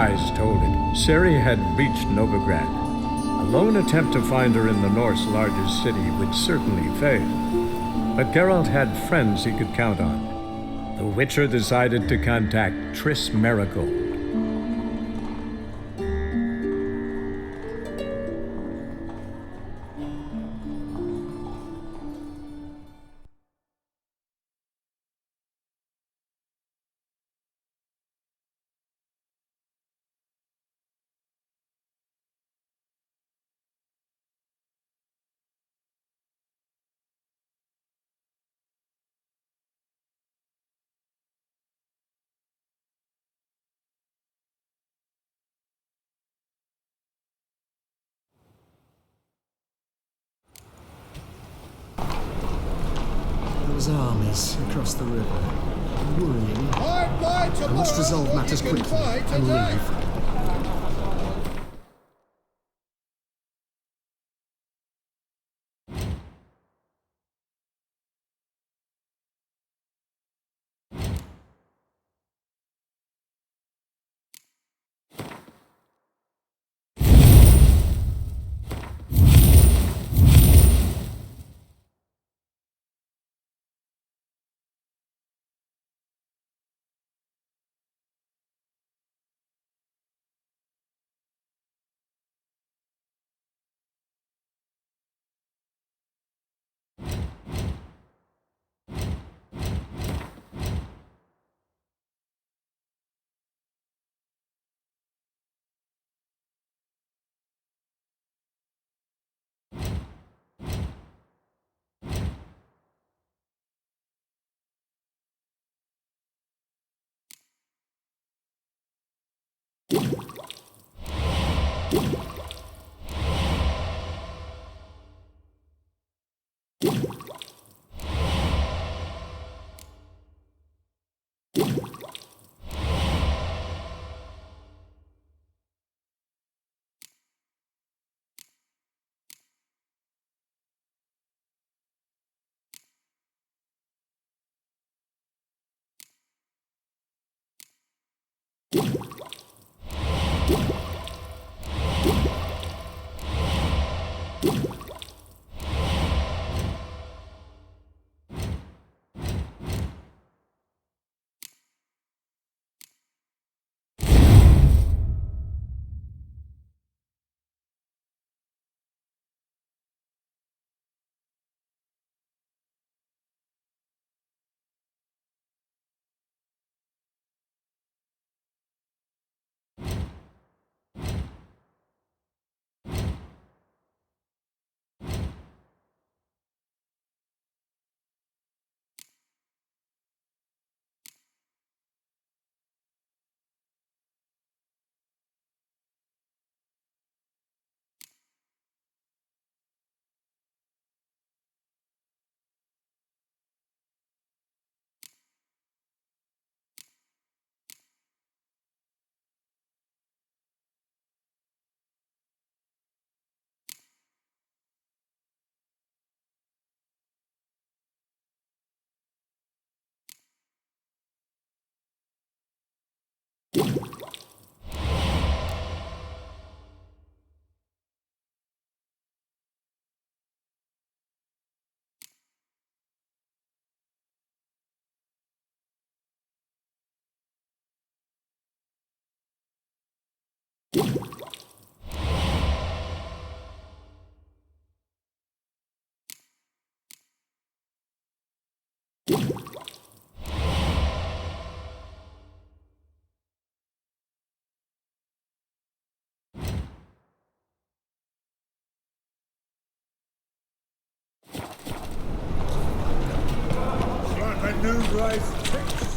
eyes told it, Ciri had reached Novigrad. A lone attempt to find her in the North's largest city would certainly fail. But Geralt had friends he could count on. The Witcher decided to contact Triss Merigold. Those armies across the river. Worrying. I must resolve matters quickly and leave.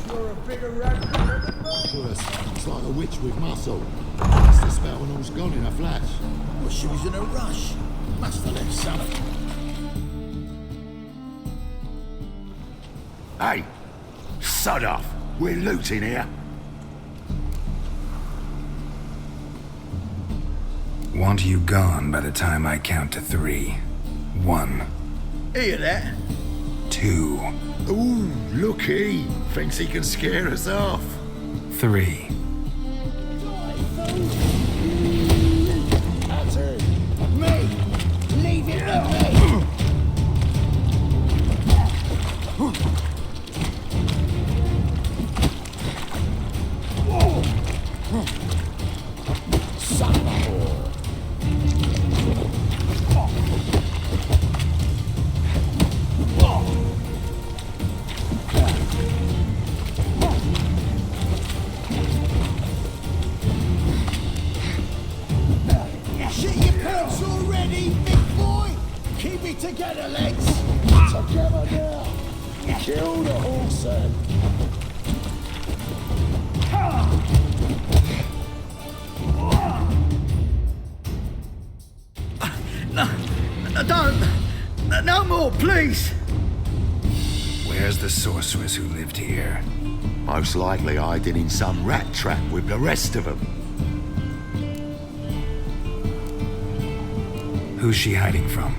You're a bigger rat than ever known. Sure, it's like a witch with muscle. Cast the spell and all's gone in a flash. Well, she was in a rush. Must have left something. Hey, sod off. We're looting here. Want you gone by the time I count to 3. 1. Hear that? 2. Ooh, looky. Thinks he can scare us off. 3. Steady, big boy! Keep it together, legs! Together now! Kill the horse then! No more, please! Where's the sorceress who lived here? Most likely hiding in some rat trap with the rest of them. Who's she hiding from?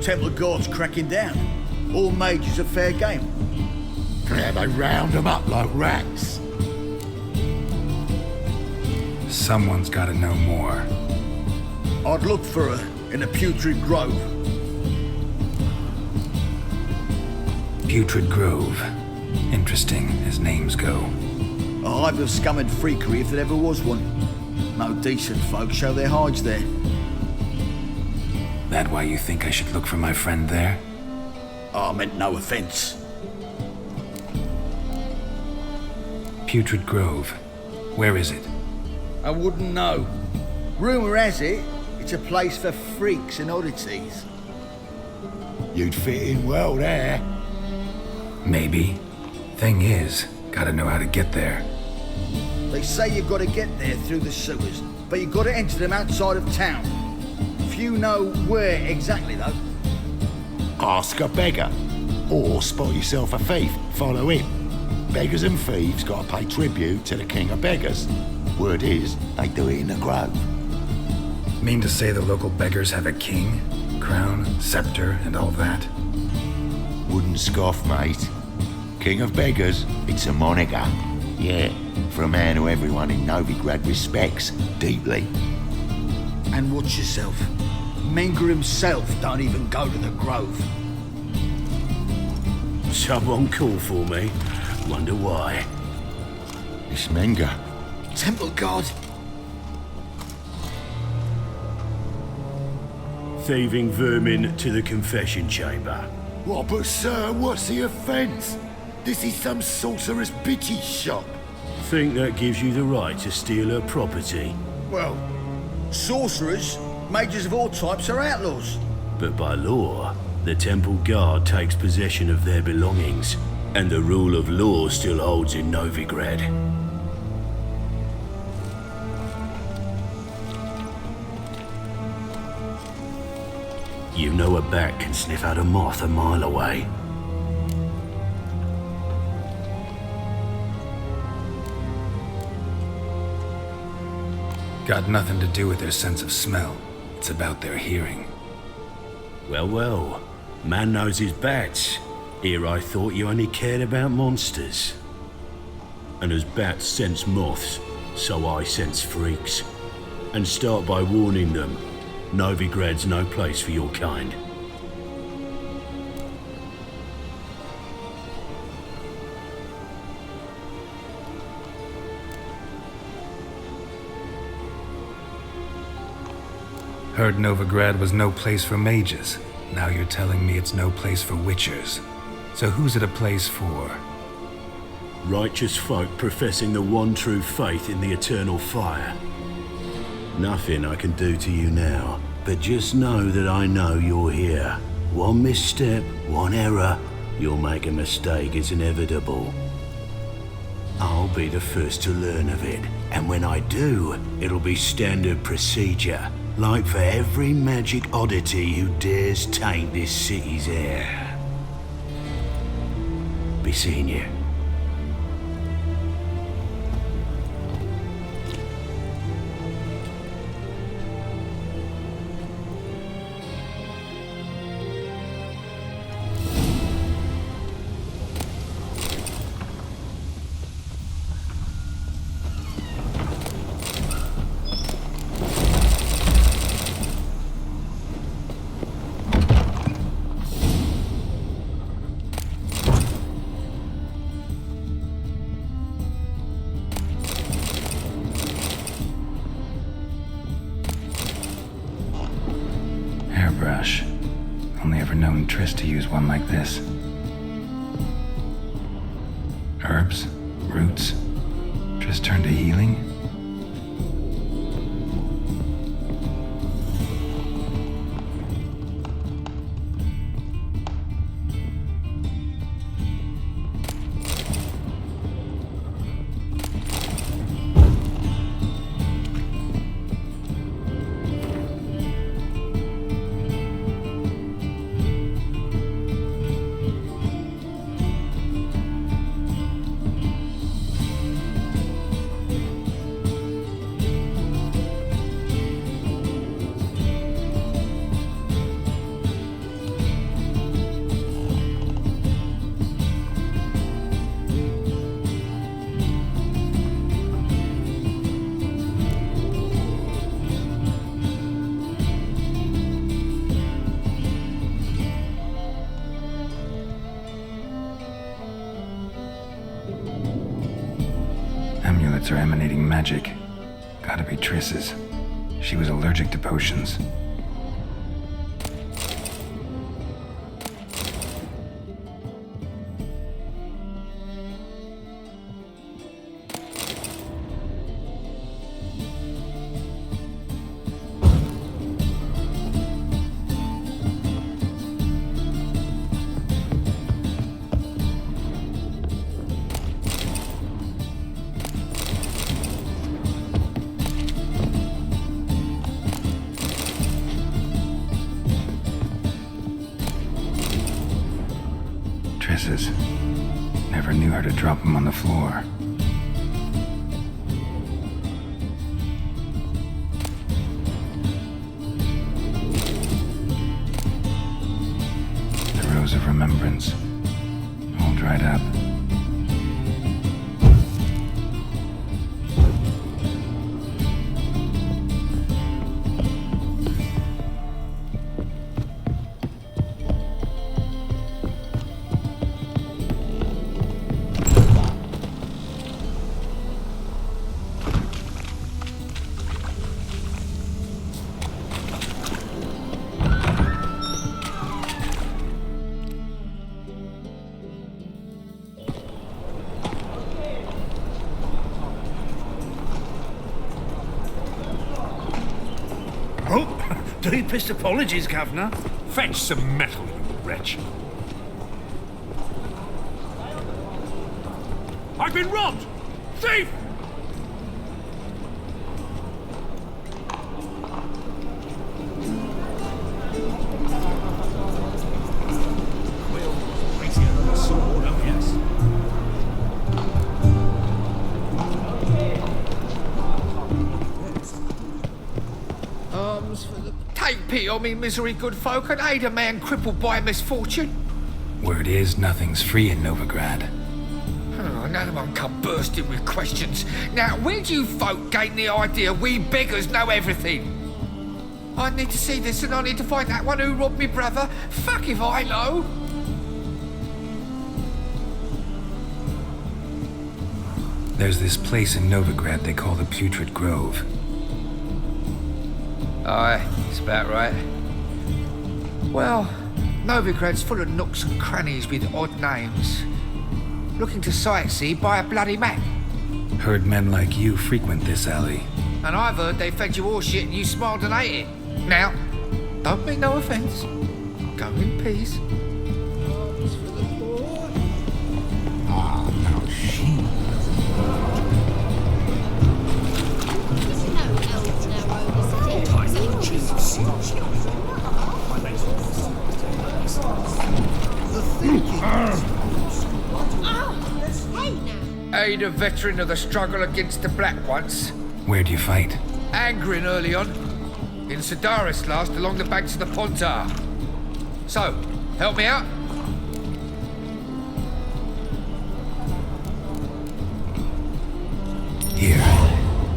Temple Guard's cracking down. All mages are fair game. Yeah, they round them up like rats. Someone's gotta know more. I'd look for her in the Putrid Grove. Putrid Grove. Interesting, as names go. A hive of scum and freakery if there ever was one. No decent folk show their hides there. That why you think I should look for my friend there? I meant no offence. Putrid Grove. Where is it? I wouldn't know. Rumour has it, it's a place for freaks and oddities. You'd fit in well there. Maybe. Thing is, gotta know how to get there. They say you've got to get there through the sewers, but you've got to enter them outside of town. Few know where exactly, though. Ask a beggar. Or spot yourself a thief, follow him. Beggars and thieves gotta pay tribute to the king of beggars. Word is, they do it in the grove. Mean to say the local beggars have a king, crown, scepter, and all that? Wouldn't scoff, mate. King of beggars, it's a moniker. Yeah, for a man who everyone in Novigrad respects deeply. And watch yourself. Menger himself don't even go to the grove. Someone called for me. Wonder why. It's Menger. Temple Guard. Thieving vermin to the confession chamber. What, but sir, what's the offence? This is some sorcerer's bitchy shop. Think that gives you the right to steal her property. Well, sorcerers, mages of all types are outlaws. But by law, the Temple Guard takes possession of their belongings, and the rule of law still holds in Novigrad. You know a bat can sniff out a moth a mile away. Got nothing to do with their sense of smell. It's about their hearing. Well, well. Man knows his bats. Here I thought you only cared about monsters. And as bats sense moths, so I sense freaks. And start by warning them, Novigrad's no place for your kind. Heard Novigrad was no place for mages. Now you're telling me it's no place for witchers. So who's it a place for? Righteous folk professing the one true faith in the eternal fire. Nothing I can do to you now, but just know that I know you're here. One misstep, one error, you'll make a mistake, it's inevitable. I'll be the first to learn of it, and when I do, it'll be standard procedure. Like for every magic oddity who dares taint this city's air. Be seeing you. Hairbrush. Only ever known Triss to use one like this. Herbs? Roots? Triss turned to healing? notes are emanating magic. Gotta be Triss's. She was allergic to potions. Triss's. Never knew her to drop them on the floor. The Rose of Remembrance. All dried up. Deepest apologies, Governor. Fetch some metal, you wretch. I've been robbed! Thief! Take pity on me, misery, good folk, and aid a man crippled by misfortune. Word is, nothing's free in Novigrad. Oh, another one come bursting with questions. Now, where do you folk gain the idea we beggars know everything? I need to see this and I need to find that one who robbed me brother. Fuck if I know. There's this place in Novigrad they call the Putrid Grove. Aye, it's about right. Well, Novigrad's full of nooks and crannies with odd names. Looking to sightsee, buy a bloody map. Heard men like you frequent this alley. And I've heard they fed you all shit and you smiled and ate it. Now, don't mean no offence. Go in peace. Ah, no shit. Aid a veteran of the struggle against the Black once. Where'd you fight? Angrin early on. In Sedaris last, along the banks of the Pontar. So, help me out? Here.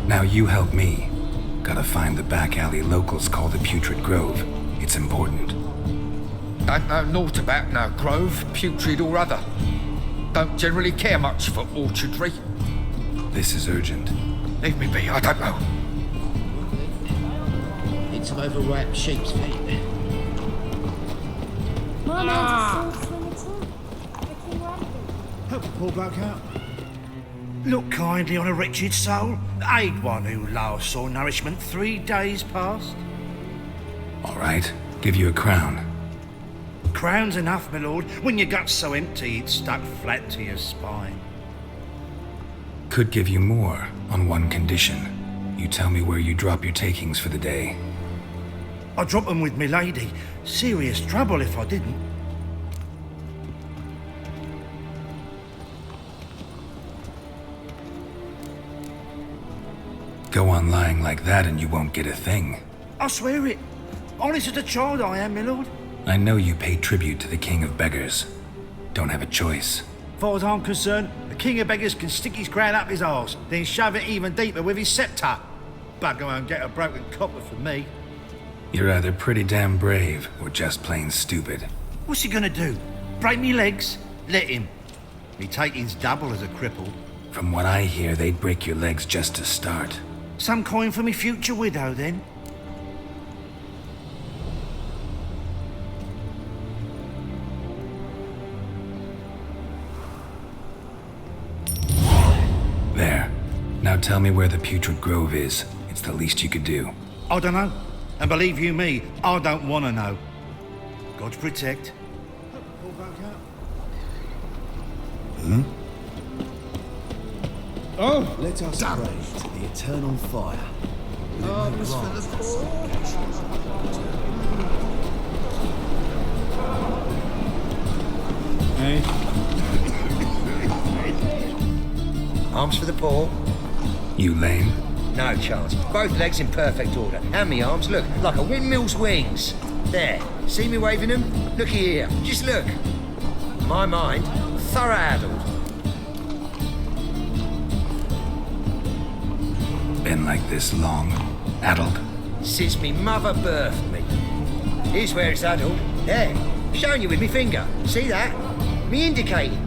Now you help me. Gotta find the back alley locals call the Putrid Grove. It's important. Don't know naught about no grove, putrid or other. Don't generally care much for orchardry. This is urgent. Leave me be, I don't know. Need some overripe sheep's feet. Help the poor bloke out. Look kindly on a wretched soul. Aid one who last saw nourishment 3 days past. All right, give you a crown. Crown's enough, my lord. When your gut's so empty, it's stuck flat to your spine. Could give you more, on one condition. You tell me where you drop your takings for the day. I'd drop them with me lady. Serious trouble if I didn't. Go on lying like that and you won't get a thing. I swear it. Honest as a child I am, my lord. I know you pay tribute to the King of Beggars. Don't have a choice. As far as I'm concerned, the King of Beggars can stick his crown up his arse, then shove it even deeper with his sceptre. Bugger won't get a broken copper from me. You're either pretty damn brave or just plain stupid. What's he gonna do? Break me legs? Let him. Me taking's double as a cripple. From what I hear, they'd break your legs just to start. Some coin for me future widow, then? There. Now tell me where the Putrid Grove is. It's the least you could do. I don't know. And believe you me, I don't want to know. God protect. Oh, let us pray to the eternal fire. Arms for the poor. Arms for the poor? You lame? No chance. Both legs in perfect order. And me arms, look, like a windmill's wings. There. See me waving them? Looky here. Just look. My mind, thorough addled. Been like this long? Addled? Since me mother birthed me. Here's where it's addled. There. Showing you with me finger. See that? Me indicating.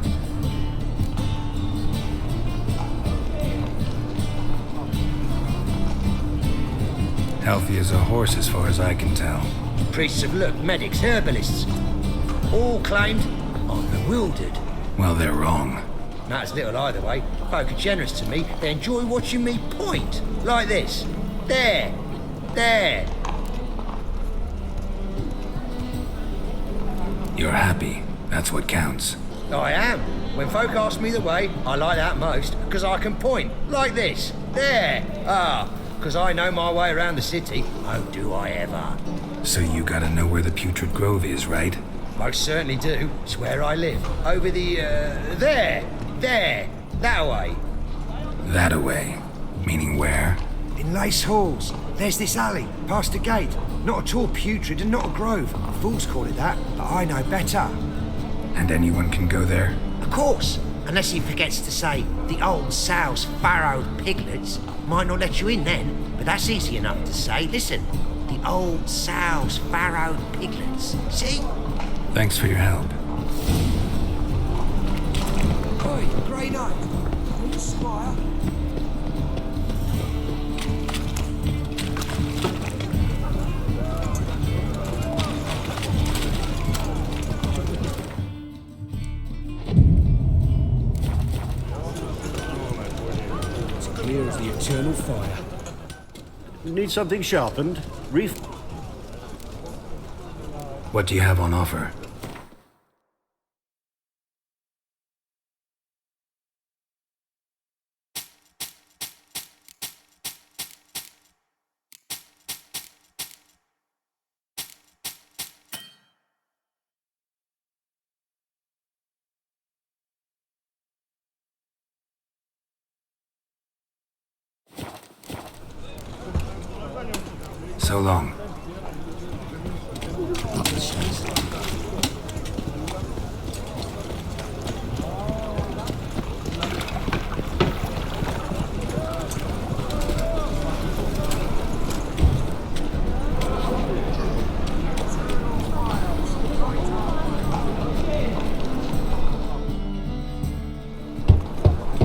Healthy as a horse as far as I can tell. Priests have looked, medics, herbalists. All claimed I'm bewildered. Well, they're wrong. Matters little either way. Folk are generous to me. They enjoy watching me point. Like this. There. There. You're happy. That's what counts. I am. When folk ask me the way, I like that most, because I can point. Like this. There. Ah. Because I know my way around the city. Oh, do I ever. So you gotta know where the Putrid Grove is, right? Most certainly do. It's where I live. Over the, there. There. That way. That away. Meaning where? In Lace Halls. There's this alley, past the gate. Not at all putrid and not a grove. Fools call it that, but I know better. And anyone can go there? Of course. Unless he forgets to say, the old sow's farrowed piglets. Might not let you in then, but that's easy enough to say. Listen, the old sow's farrowed piglets. See? Thanks for your help. Oi, Grey Knight. Are you Squire? Clear as the eternal fire. Need something sharpened? Reef? What do you have on offer? So long.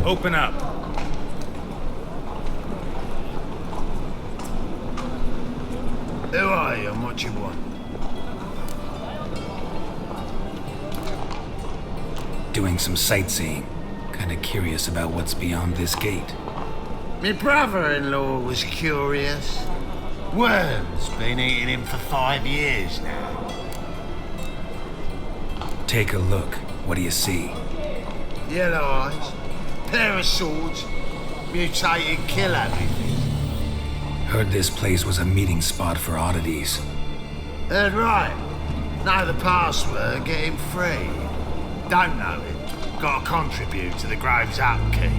Open up. Who are you and what you want? Doing some sightseeing. Kinda curious about what's beyond this gate. My brother-in-law was curious. Worms been eating him for 5 years now. Take a look. What do you see? Yellow eyes, pair of swords, mutated kill everything. Heard this place was a meeting spot for oddities. Heard right. Know the password, get him free. Don't know it. Gotta contribute to the Grove's upkeep.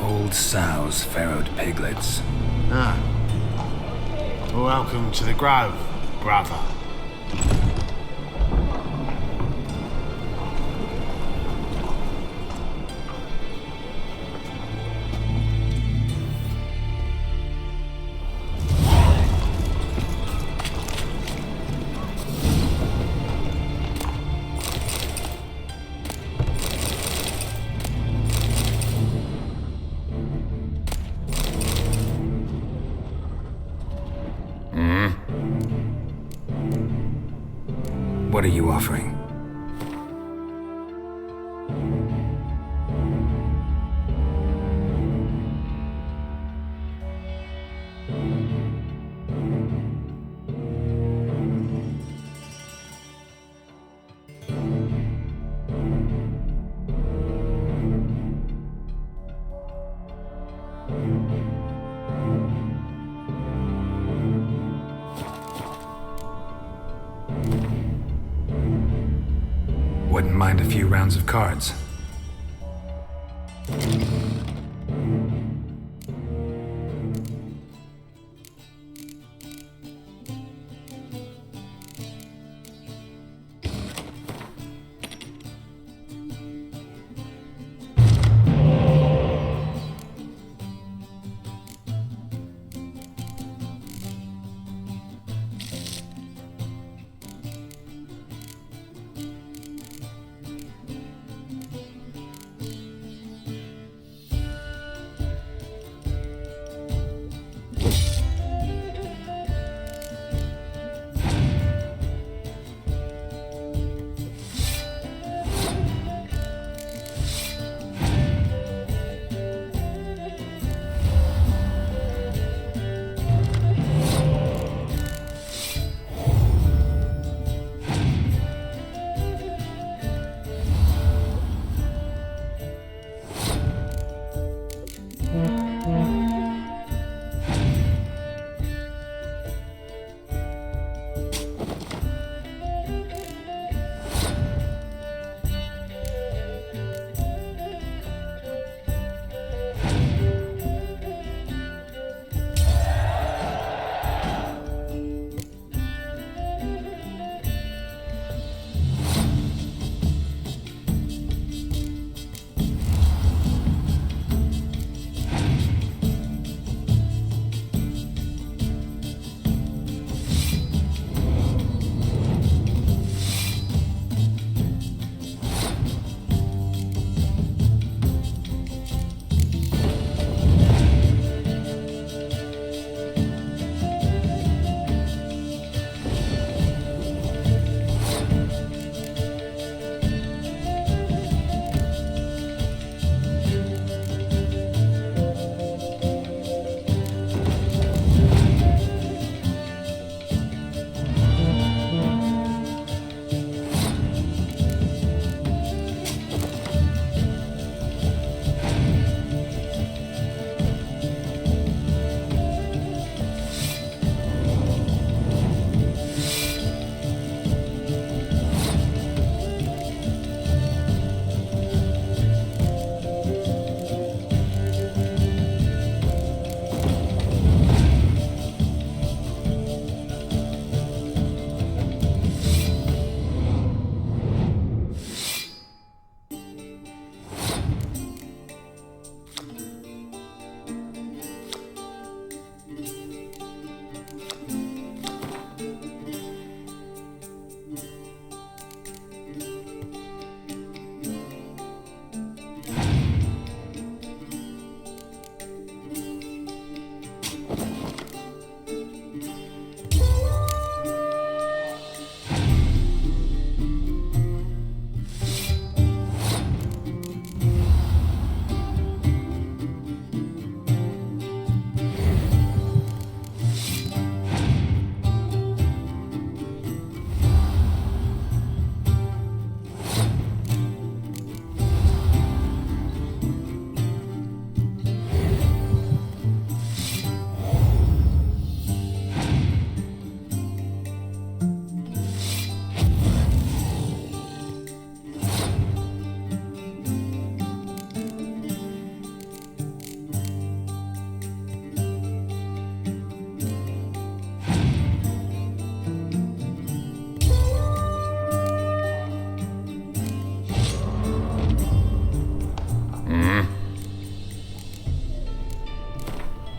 Old sows, farrowed piglets. Ah. Welcome to the Grove, brother. are you offering? Wouldn't mind a few rounds of cards.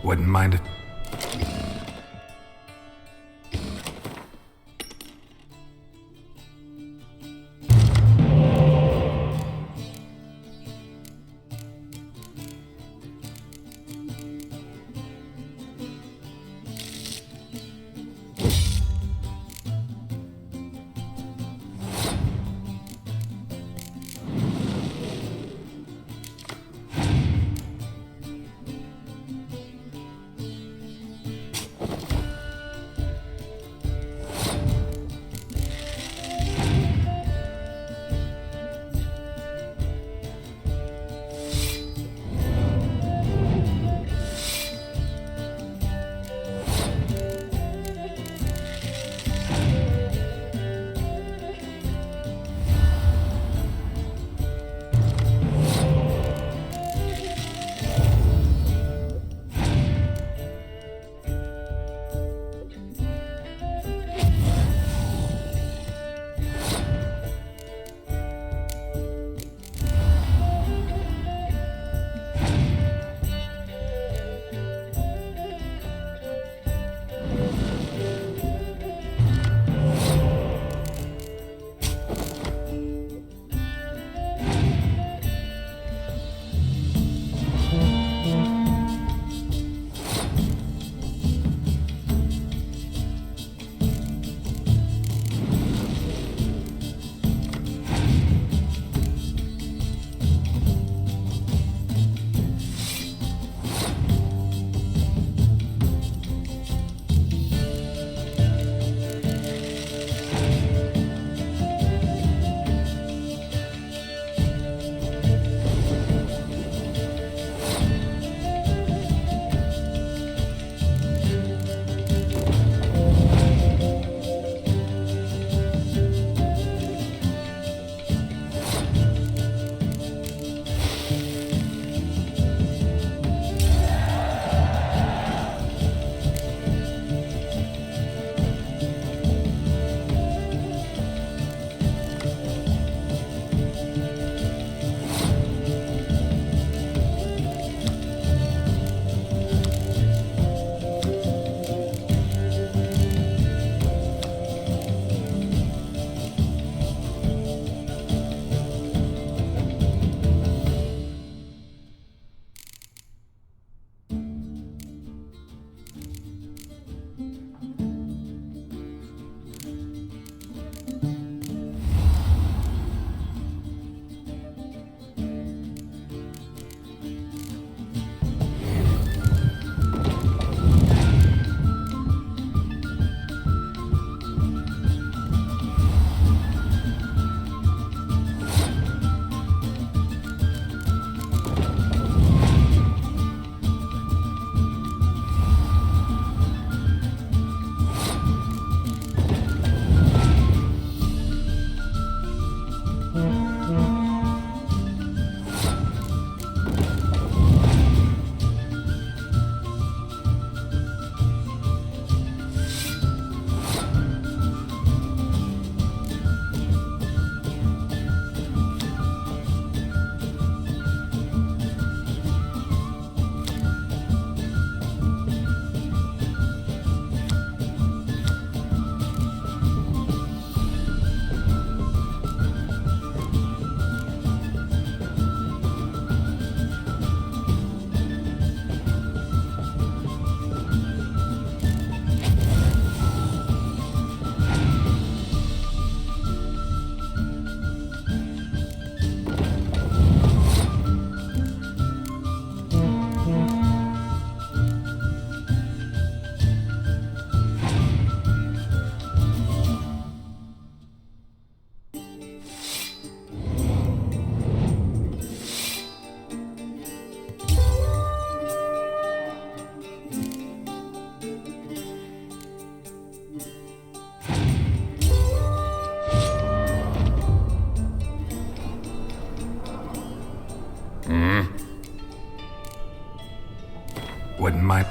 Wouldn't mind it. what my...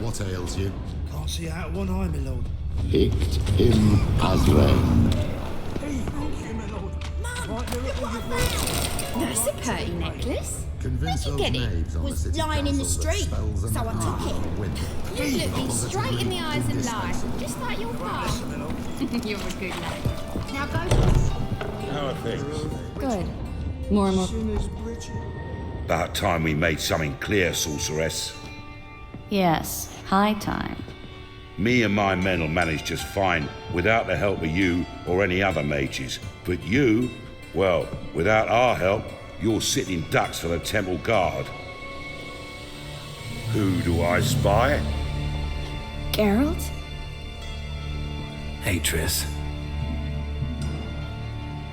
What ails you? Can't see out of one eye, my lord. Hict im Azrain. That's a pretty necklace. Convince Where'd you those get it? knaves on the Was city lying in the council that street, spells and so I took it. win. You look me straight in the eyes and lie, just like your father. You're a good lad. Now go to us. How are things? Good. More and more. About time we made something clear, sorceress. Yes, high time. Me and my men will manage just fine without the help of you or any other mages. But you, well, without our help, you're sitting ducks for the temple guard. Who do I spy? Geralt? Hey, Triss.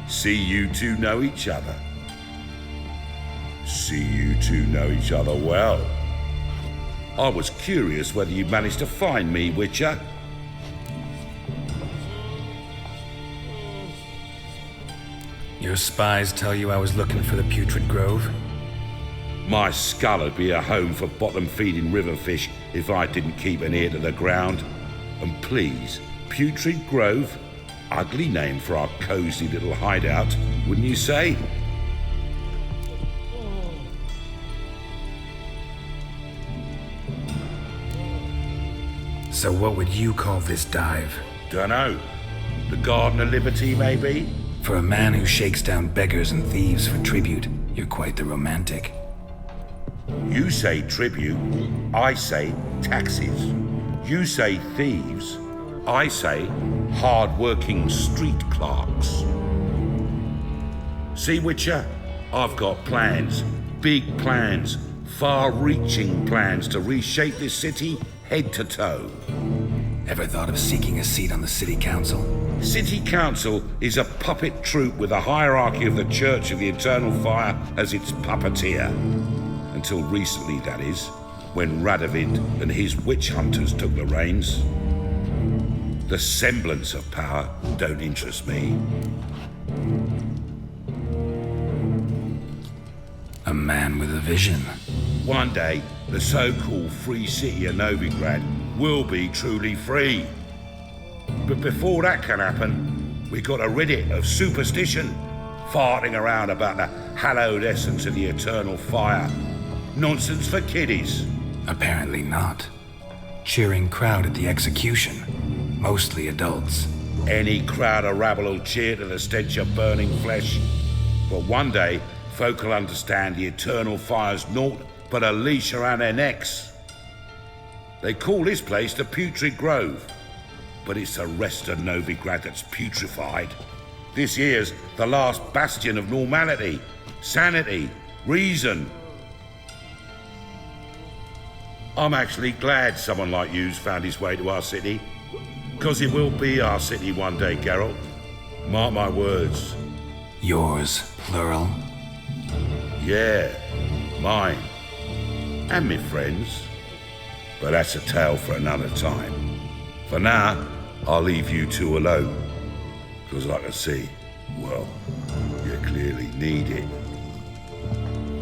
See you two know each other. See you two know each other well. I was curious whether you managed to find me, Witcher. Your spies tell you I was looking for the Putrid Grove? My skull would be a home for bottom-feeding river fish if I didn't keep an ear to the ground. And please, Putrid Grove? Ugly name for our cozy little hideout, wouldn't you say? So what would you call this dive? Dunno. The Garden of Liberty, maybe? For a man who shakes down beggars and thieves for tribute, you're quite the romantic. You say tribute, I say taxes. You say thieves, I say hard-working street clerks. See, Witcher, I've got plans, big plans, far-reaching plans to reshape this city head to toe. Ever thought of seeking a seat on the city council? City council is a puppet troupe with a hierarchy of the Church of the Eternal Fire as its puppeteer. Until recently, that is, when Radovid and his witch hunters took the reins. The semblance of power don't interest me. A man with a vision. One day, the so-called free city of Novigrad will be truly free. But before that can happen, we gotta rid it of superstition, farting around about the hallowed essence of the eternal fire. Nonsense for kiddies. Apparently not. Cheering crowd at the execution. Mostly adults. Any crowd or rabble will cheer to the stench of burning flesh. But one day, folk will understand the eternal fire's naught but a leash around their necks. They call this place the Putrid Grove, but it's the rest of Novigrad that's putrefied. This here's the last bastion of normality, sanity, reason. I'm actually glad someone like you's found his way to our city, because it will be our city one day, Geralt. Mark my words. Yours, plural? Yeah, mine. And me friends. But that's a tale for another time. For now, I'll leave you two alone. Because I can see, well, you clearly need it.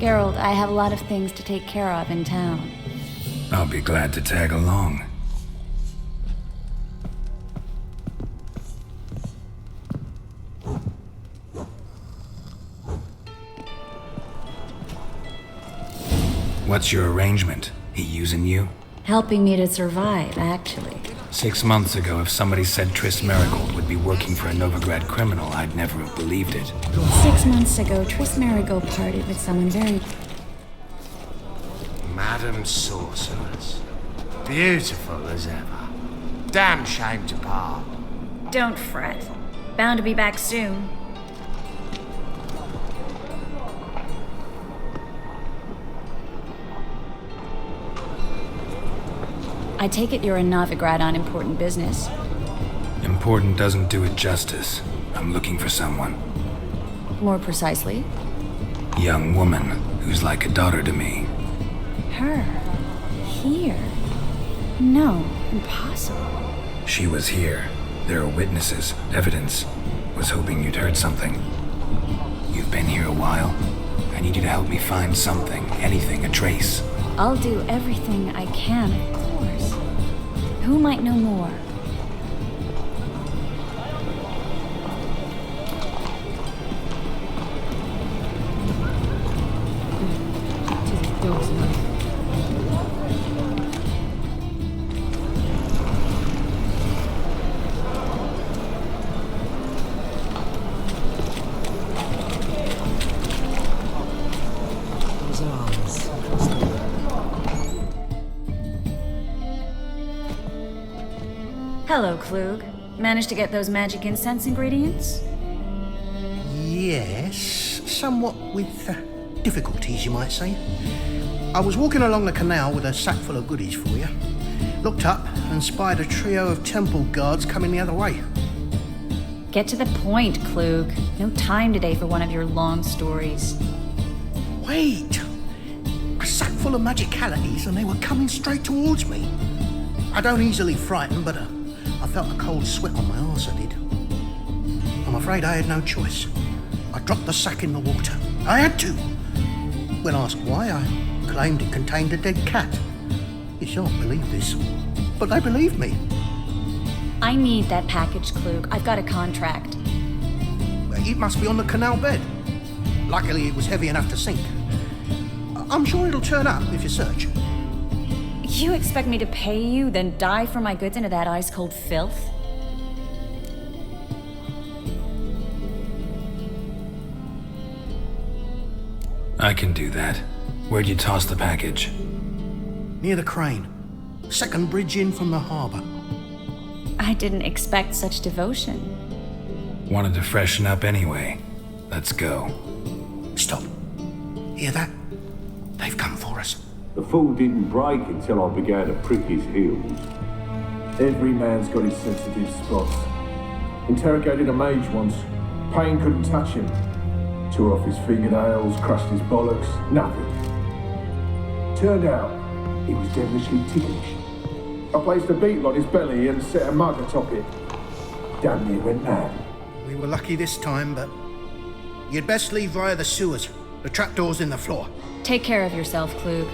Geralt, I have a lot of things to take care of in town. I'll be glad to tag along. What's your arrangement? He using you? Helping me to survive, actually. 6 months ago, if somebody said Triss Merigold would be working for a Novigrad criminal, I'd never have believed it. 6 months ago, Triss Merigold parted with someone very... Madam Sorceress. Beautiful as ever. Damn shame to part. Don't fret. Bound to be back soon. I take it you're in Novigrad on important business. Important doesn't do it justice. I'm looking for someone. More precisely? Young woman who's like a daughter to me. Her? Here? No, impossible. She was here. There are witnesses, evidence. Was hoping you'd heard something. You've been here a while. I need you to help me find something, anything, a trace. I'll do everything I can, of course. Who might know more? Hello, Klug. Managed to get those magic incense ingredients? Yes, somewhat with difficulties, you might say. I was walking along the canal with a sack full of goodies for you. Looked up and spied a trio of temple guards coming the other way. Get to the point, Klug. No time today for one of your long stories. Wait! A sack full of magicalities and they were coming straight towards me. I don't easily frighten, but I felt a cold sweat on my arse, I did. I'm afraid I had no choice. I dropped the sack in the water. I had to. When asked why, I claimed it contained a dead cat. You shan't believe this, but they believed me. I need that package, Klug. I've got a contract. It must be on the canal bed. Luckily, it was heavy enough to sink. I'm sure it'll turn up if you search. You expect me to pay you, then dive for my goods into that ice-cold filth? I can do that. Where'd you toss the package? Near the crane. Second bridge in from the harbour. I didn't expect such devotion. Wanted to freshen up anyway. Let's go. Stop. Hear that? They've come for us. The fool didn't break until I began to prick his heels. Every man's got his sensitive spots. Interrogated a mage once. Pain couldn't touch him. Tore off his fingernails, crushed his bollocks, nothing. Turned out, he was devilishly ticklish. I placed a beetle on his belly and set a mug atop it. Damn near went mad. We were lucky this time, but you'd best leave via the sewers. The trapdoor's in the floor. Take care of yourself, Klug.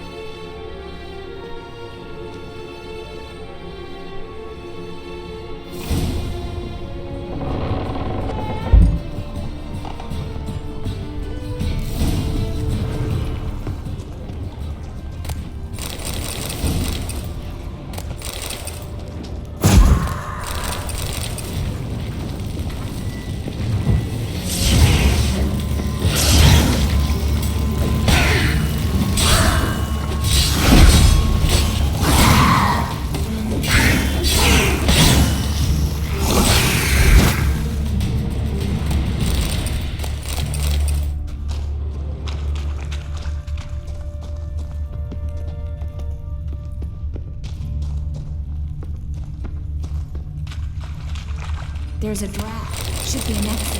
There's a draft. Should be an exit.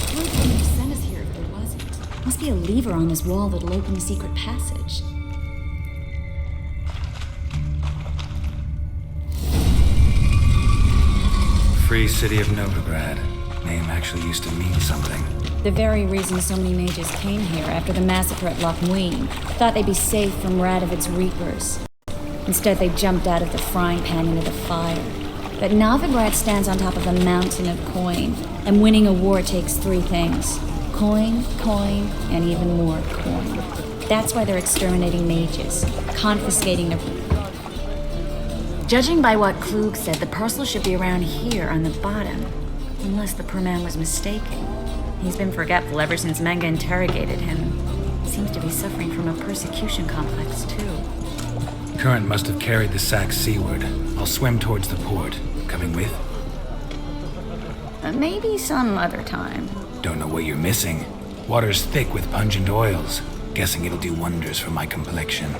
Klug wouldn't have sent us here if there wasn't. Must be a lever on this wall that'll open a secret passage. Free City of Novigrad. Name actually used to mean something. The very reason so many mages came here after the massacre at Loch Muin. Thought they'd be safe from Radovid's reapers. Instead, they jumped out of the frying pan into the fire. But Novigrad stands on top of a mountain of coin, and winning a war takes three things. Coin, coin, and even more coin. That's why they're exterminating mages, confiscating their... Judging by what Klug said, the parcel should be around here on the bottom. Unless the poor man was mistaken. He's been forgetful ever since Manga interrogated him. Seems to be suffering from a persecution complex, too. Current must have carried the sack seaward. I'll swim towards the port. Coming with? Maybe some other time. Don't know what you're missing. Water's thick with pungent oils. Guessing it'll do wonders for my complexion.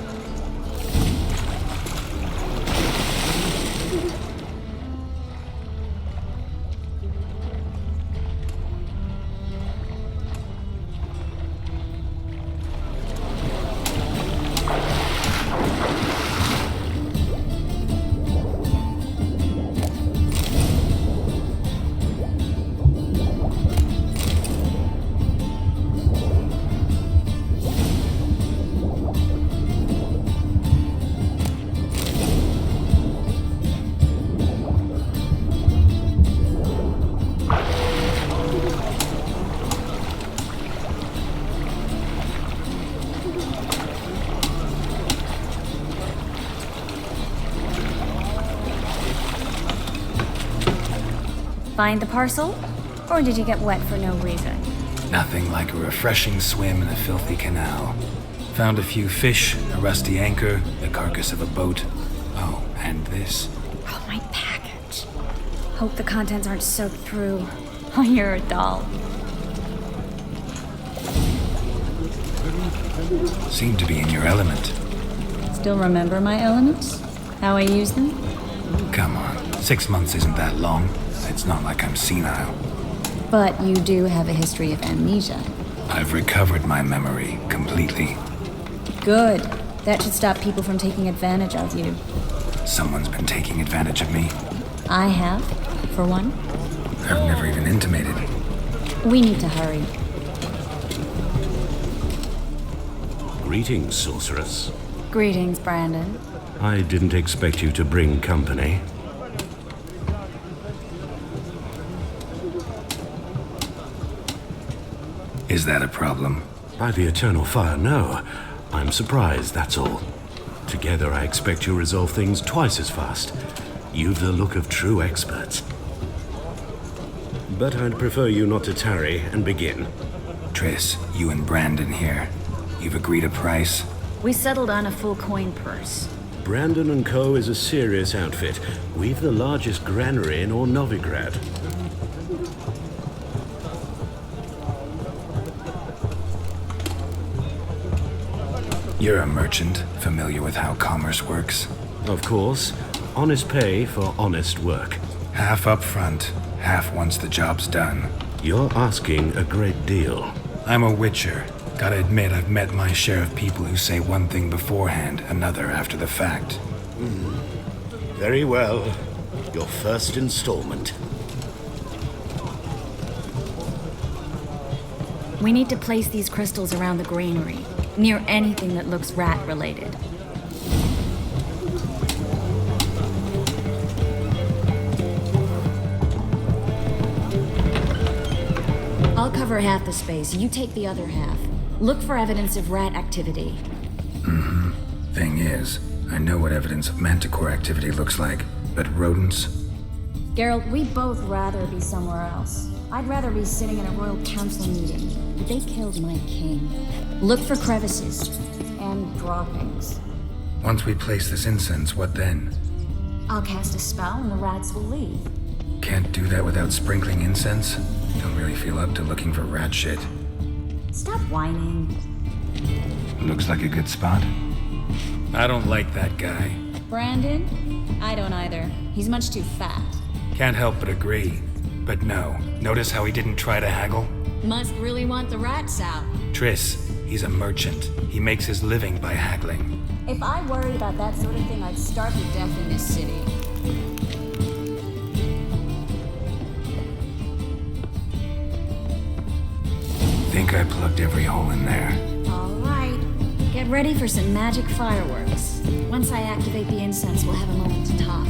Find the parcel? Or did you get wet for no reason? Nothing like a refreshing swim in a filthy canal. Found a few fish, a rusty anchor, the carcass of a boat. Oh, and this. Oh, my package. Hope the contents aren't soaked through. Oh, you're a doll. Seem to be in your element. Still remember my elements? How I use them? Come on, 6 months isn't that long. It's not like I'm senile. But you do have a history of amnesia. I've recovered my memory completely. Good. That should stop people from taking advantage of you. Someone's been taking advantage of me. I have, for one. I've never even intimated. We need to hurry. Greetings, sorceress. Greetings, Brandon. I didn't expect you to bring company. Is that a problem? By the eternal fire, no. I'm surprised, that's all. Together, I expect you'll resolve things twice as fast. You've the look of true experts. But I'd prefer you not to tarry and begin. Triss, you and Brandon here. You've agreed a price? We settled on a full coin purse. Brandon & Co. is a serious outfit. We've the largest granary in all Novigrad. You're a merchant, familiar with how commerce works? Of course. Honest pay for honest work. Half up front, half once the job's done. You're asking a great deal. I'm a witcher. Gotta admit, I've met my share of people who say one thing beforehand, another after the fact. Very well. Your first installment. We need to place these crystals around the granary, near anything that looks rat-related. I'll cover half the space, you take the other half. Look for evidence of rat activity. Thing is, I know what evidence of manticore activity looks like, but rodents? Geralt, we'd both rather be somewhere else. I'd rather be sitting in a royal council meeting. They killed my king. Look for crevices and droppings. Once we place this incense, what then? I'll cast a spell and the rats will leave. Can't do that without sprinkling incense? Don't really feel up to looking for rat shit. Stop whining. Looks like a good spot. I don't like that guy. Brandon? I don't either. He's much too fat. Can't help but agree. But no, notice how he didn't try to haggle? Must really want the rats out. Triss, he's a merchant. He makes his living by haggling. If I worried about that sort of thing, I'd starve to death in this city. Think I plugged every hole in there. All right. Get ready for some magic fireworks. Once I activate the incense, we'll have a moment to talk.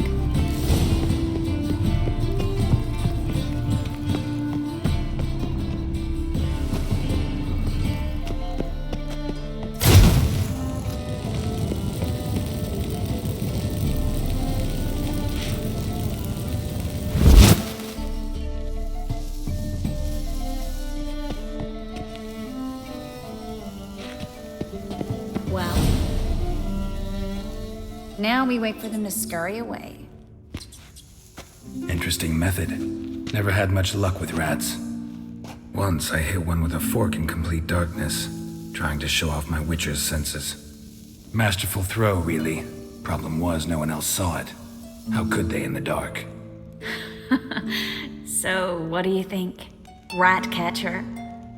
Now we wait for them to scurry away. Interesting method. Never had much luck with rats. Once I hit one with a fork in complete darkness, trying to show off my witcher's senses. Masterful throw, really. Problem was, no one else saw it. How could they in the dark? So, what do you think? Rat catcher?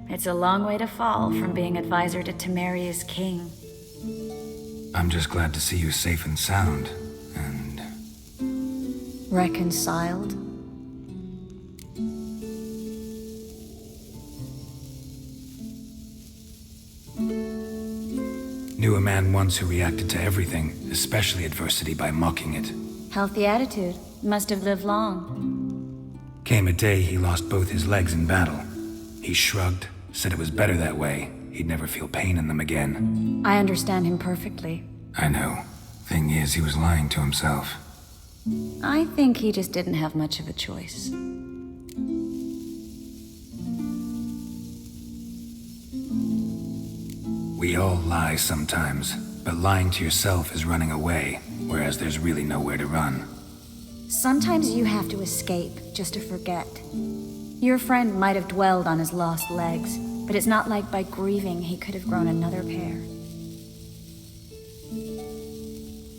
It's a long way to fall from being advisor to Temeria's king. I'm just glad to see you safe and sound, and... Reconciled? Knew a man once who reacted to everything, especially adversity, by mocking it. Healthy attitude. Must have lived long. Came a day he lost both his legs in battle. He shrugged, said it was better that way. He'd never feel pain in them again. I understand him perfectly. I know. Thing is, he was lying to himself. I think he just didn't have much of a choice. We all lie sometimes, but lying to yourself is running away, whereas there's really nowhere to run. Sometimes you have to escape just to forget. Your friend might have dwelled on his lost legs, but it's not like by grieving he could have grown another pair.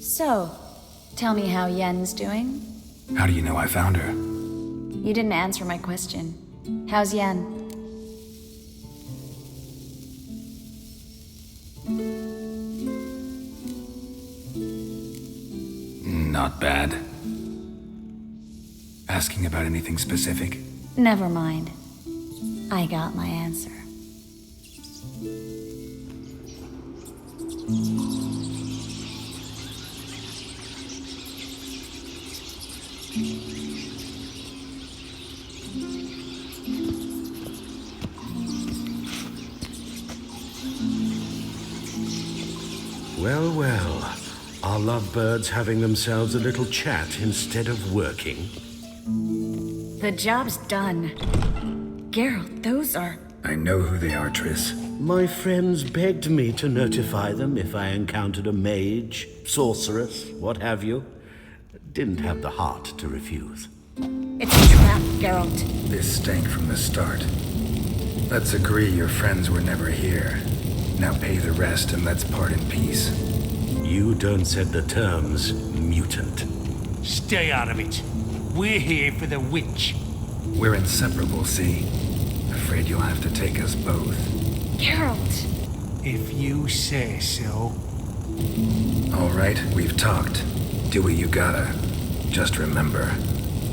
So, tell me how Yen's doing? How do you know I found her? You didn't answer my question. How's Yen? Not bad. Asking about anything specific? Never mind. I got my answer. Well, well. Are lovebirds having themselves a little chat instead of working? The job's done. Geralt, those are... I know who they are, Triss. My friends begged me to notify them if I encountered a mage, sorceress, what have you. Didn't have the heart to refuse. It's a trap, Geralt. This stank from the start. Let's agree your friends were never here. Now pay the rest and let's part in peace. You don't set the terms, mutant. Stay out of it. We're here for the witch. We're inseparable, see? Afraid you'll have to take us both. Geralt! If you say so. All right, we've talked. Do what you gotta. Just remember,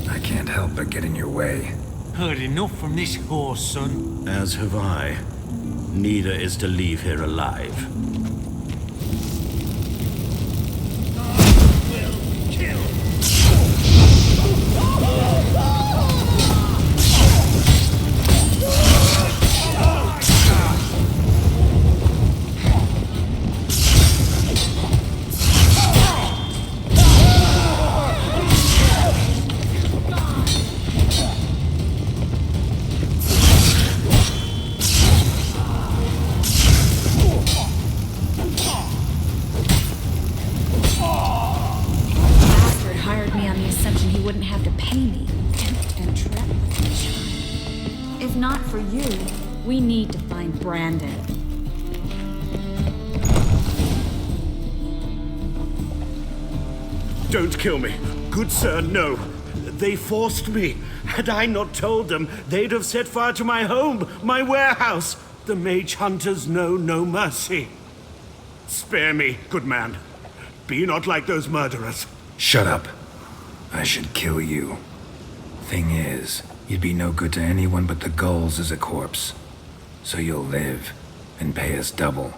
I can't help but get in your way. Heard enough from this horse, son. As have I. Neither is to leave here alive. We need to find Brandon. Don't kill me. Good sir, no. They forced me. Had I not told them, they'd have set fire to my home, my warehouse. The mage hunters know no mercy. Spare me, good man. Be not like those murderers. Shut up. I should kill you. Thing is, you'd be no good to anyone but the gulls as a corpse. So you'll live and pay us double.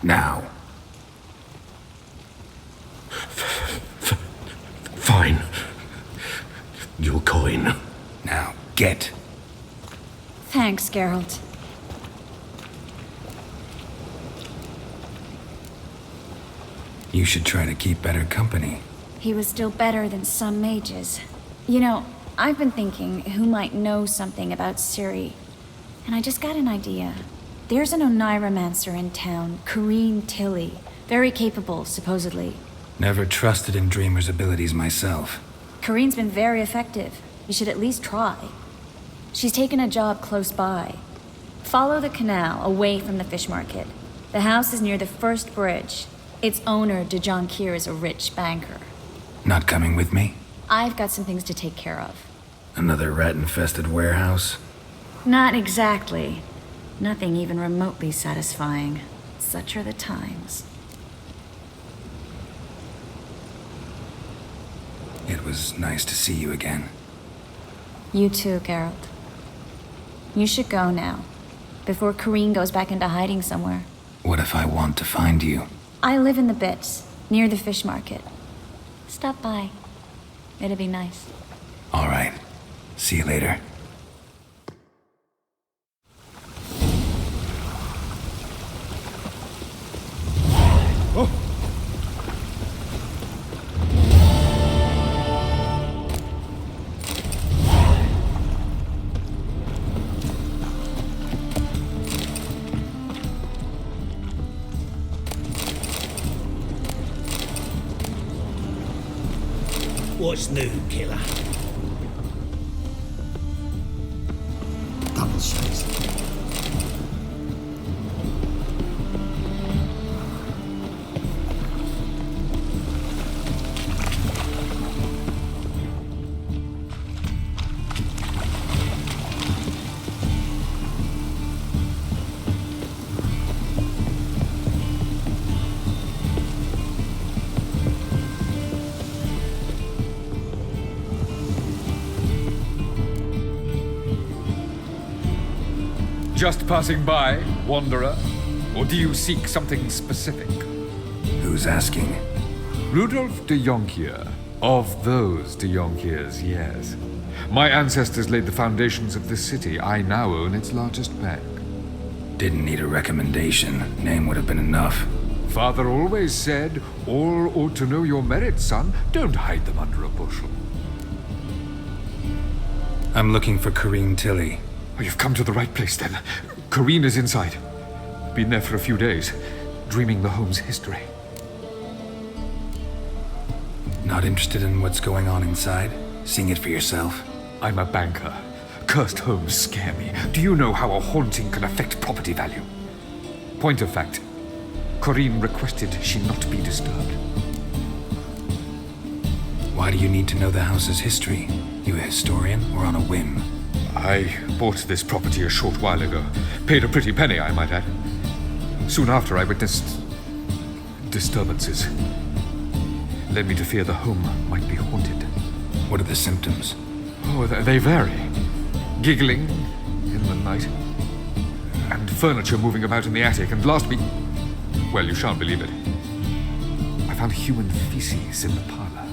Now. Fine. Your coin. Now, get. Thanks, Geralt. You should try to keep better company. He was still better than some mages. You know, I've been thinking who might know something about Ciri. And I just got an idea. There's an Oneiromancer in town, Corrine Tilly. Very capable, supposedly. Never trusted in Dreamer's abilities myself. Corrine's been very effective. You should at least try. She's taken a job close by. Follow the canal away from the fish market. The house is near the first bridge. Its owner, Dejon Kier, is a rich banker. Not coming with me? I've got some things to take care of. Another rat-infested warehouse? Not exactly. Nothing even remotely satisfying. Such are the times. It was nice to see you again. You too, Geralt. You should go now, before Corrine goes back into hiding somewhere. What if I want to find you? I live in the Bits, near the fish market. Stop by. It'd be nice. All right. See you later. What's new, killer? Double shows. Just passing by, wanderer? Or do you seek something specific? Who's asking? Rudolf de Jonkier. Of those de Jonkiers, yes. My ancestors laid the foundations of this city. I now own its largest bank. Didn't need a recommendation. Name would have been enough. Father always said, all ought to know your merits, son. Don't hide them under a bushel. I'm looking for Corrine Tilly. Oh, you've come to the right place, then. Corrine is inside. Been there for a few days, dreaming the home's history. Not interested in what's going on inside? Seeing it for yourself? I'm a banker. Cursed homes scare me. Do you know how a haunting can affect property value? Point of fact, Corinne requested she not be disturbed. Why do you need to know the house's history? You a historian or on a whim? I bought this property a short while ago. Paid a pretty penny, I might add. Soon after, I witnessed disturbances. Led me to fear the home might be haunted. What are the symptoms? Oh, they vary. Giggling in the night, and furniture moving about in the attic, and last week... Well, you shan't believe it. I found human feces in the parlor.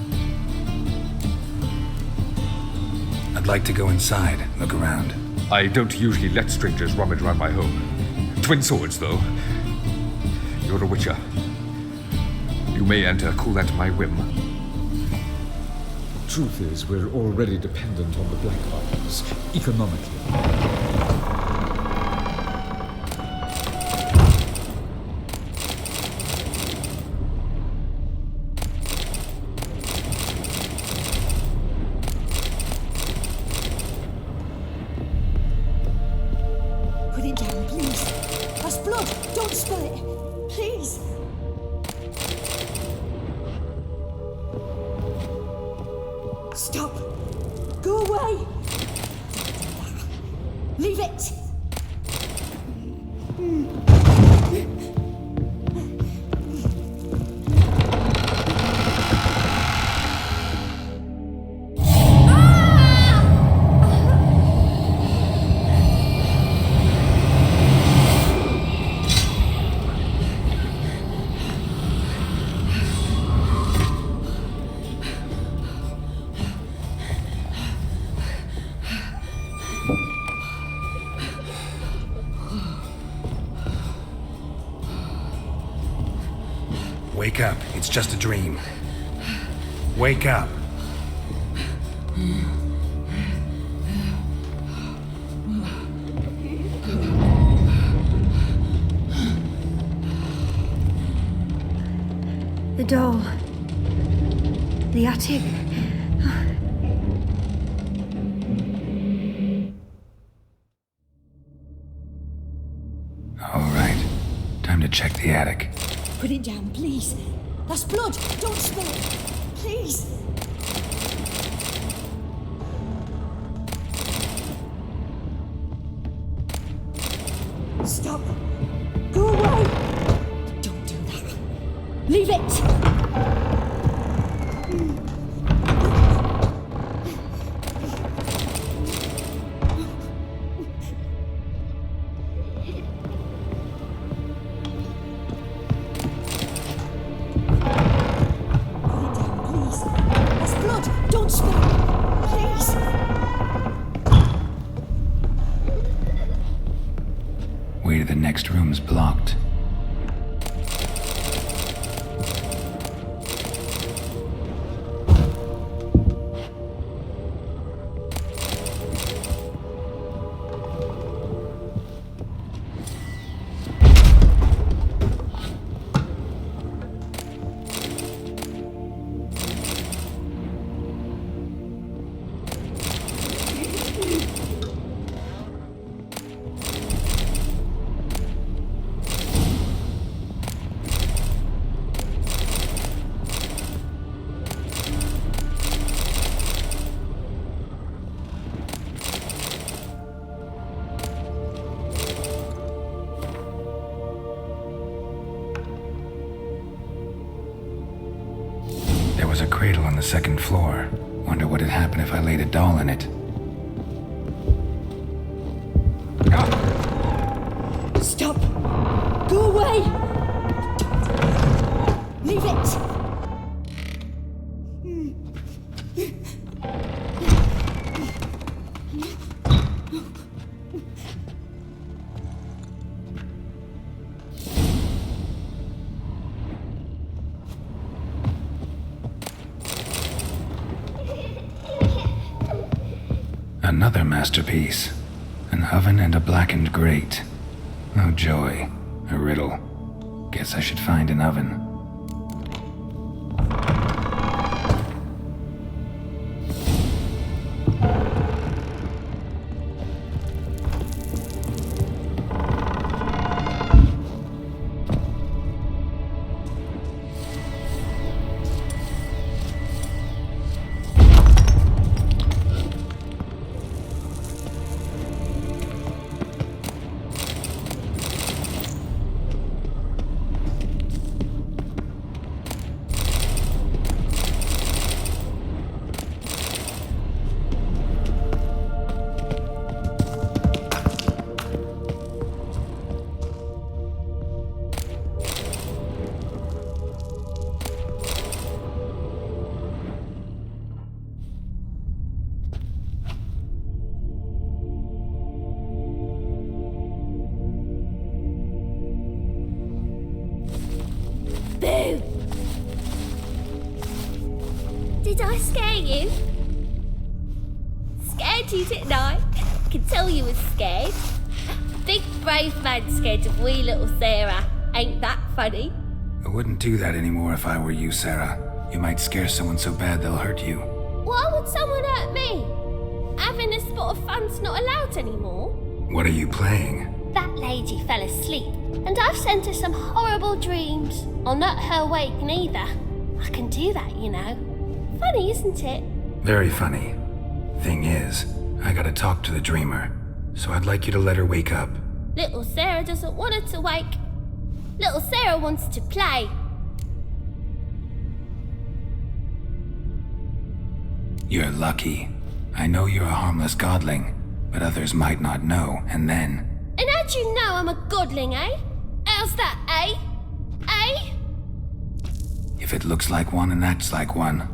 I'd like to go inside, look around. I don't usually let strangers rummage around my home. Twin swords, though. You're a witcher. You may enter, call that my whim. Truth is, we're already dependent on the Black Isles, economically. Put it down, please. That's blood. Don't spill it. Please. Stop. Go away. Leave it. Wake up. It's just a dream. Wake up. The doll. The attic. All right. Time to check the attic. Put it down, please. That's blood. Don't spill it. Please. Stop. Go away. Don't do that. Leave it. Way to the next room's blocked. There was a cradle on the second floor. Wonder what had happened if I laid a doll in it. Stop! Go away! Leave it! Another masterpiece. An oven and a blackened grate. Oh joy. A riddle. Guess I should find an oven. I scare you? Scared you, didn't I? I can tell you was scared. A big brave man scared of wee little Sarah. Ain't that funny? I wouldn't do that anymore if I were you, Sarah. You might scare someone so bad they'll hurt you. Why would someone hurt me? Having a spot of fun's not allowed anymore. What are you playing? That lady fell asleep, and I've sent her some horrible dreams. I'll not her wake neither. I can do that, you know. Funny, isn't it? Very funny. Thing is, I gotta talk to the dreamer, so I'd like you to let her wake up. Little Sarah doesn't want her to wake. Little Sarah wants to play. You're lucky. I know you're a harmless godling, but others might not know, and then... And how'd you know I'm a godling, eh? How's that, eh? Eh? If it looks like one and acts like one,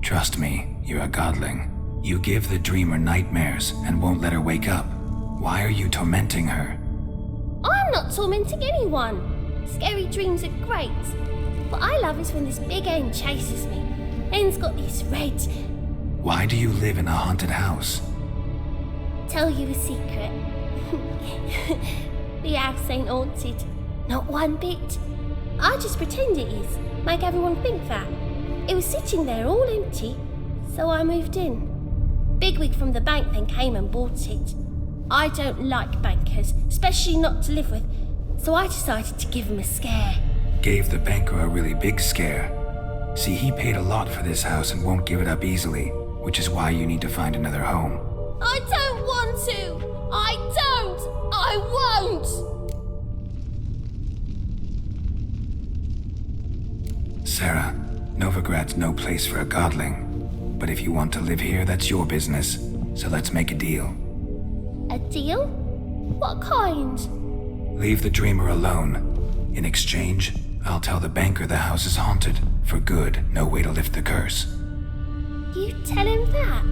trust me, you're a godling. You give the dreamer nightmares and won't let her wake up. Why are you tormenting her? I'm not tormenting anyone. Scary dreams are great. What I love is when this big hen chases me. Hen's got these red... Why do you live in a haunted house? Tell you a secret. The house ain't haunted. Not one bit. I just pretend it is. Make everyone think that. It was sitting there all empty, so I moved in. Bigwig from the bank then came and bought it. I don't like bankers, especially not to live with, so I decided to give him a scare. Gave the banker a really big scare. See, he paid a lot for this house and won't give it up easily, which is why you need to find another home. I don't want to! I don't! I won't! Sarah, Novigrad's no place for a godling. But if you want to live here, that's your business. So let's make a deal. A deal? What kind? Leave the dreamer alone. In exchange, I'll tell the banker the house is haunted. For good, no way to lift the curse. You tell him that?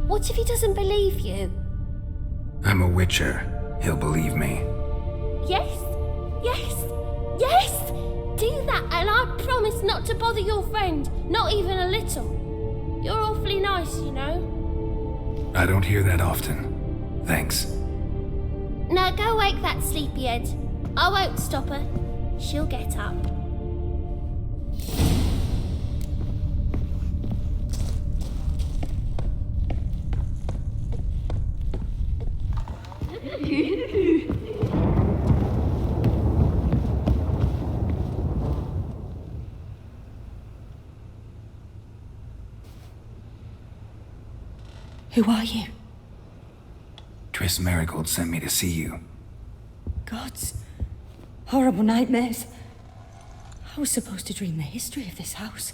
What if he doesn't believe you? I'm a witcher. He'll believe me. Yes? Yes? Yes! Do that and I promise not to bother your friend. Not even a little. You're awfully nice, you know. I don't hear that often. Thanks. Now go wake that sleepyhead. I won't stop her. She'll get up. Who are you? Triss Marigold sent me to see you. Gods. Horrible nightmares. I was supposed to dream the history of this house.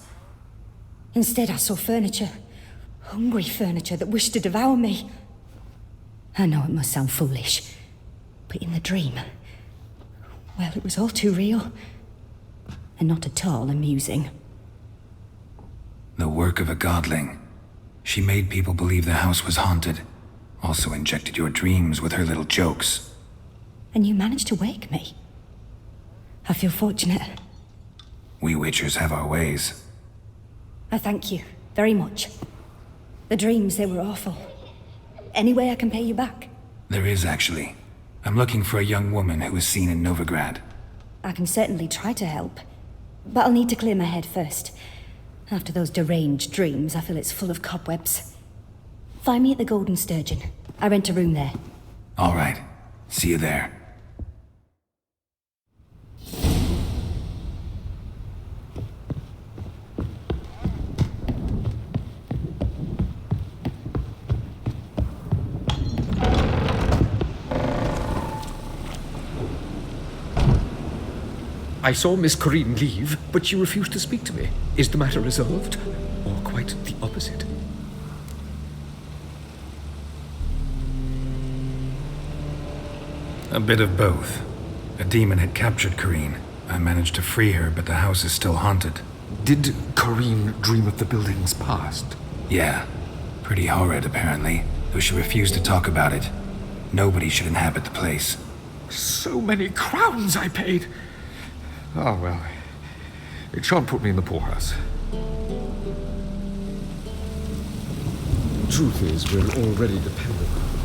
Instead, I saw furniture. Hungry furniture that wished to devour me. I know it must sound foolish, but in the dream, well, it was all too real. And not at all amusing. The work of a godling. She made people believe the house was haunted. Also injected your dreams with her little jokes. And you managed to wake me. I feel fortunate. We witchers have our ways. I thank you very much. The dreams, they were awful. Any way I can pay you back? There is, actually. I'm looking for a young woman who was seen in Novigrad. I can certainly try to help. But I'll need to clear my head first. After those deranged dreams, I feel it's full of cobwebs. Find me at the Golden Sturgeon. I rent a room there. All right. See you there. I saw Miss Corinne leave, but she refused to speak to me. Is the matter resolved? Or quite the opposite? A bit of both. A demon had captured Corinne. I managed to free her, but the house is still haunted. Did Corinne dream of the building's past? Yeah. Pretty horrid, apparently, though she refused to talk about it. Nobody should inhabit the place. So many crowns I paid! Oh, well, it shan't put me in the poorhouse. Truth is, we're already dependent on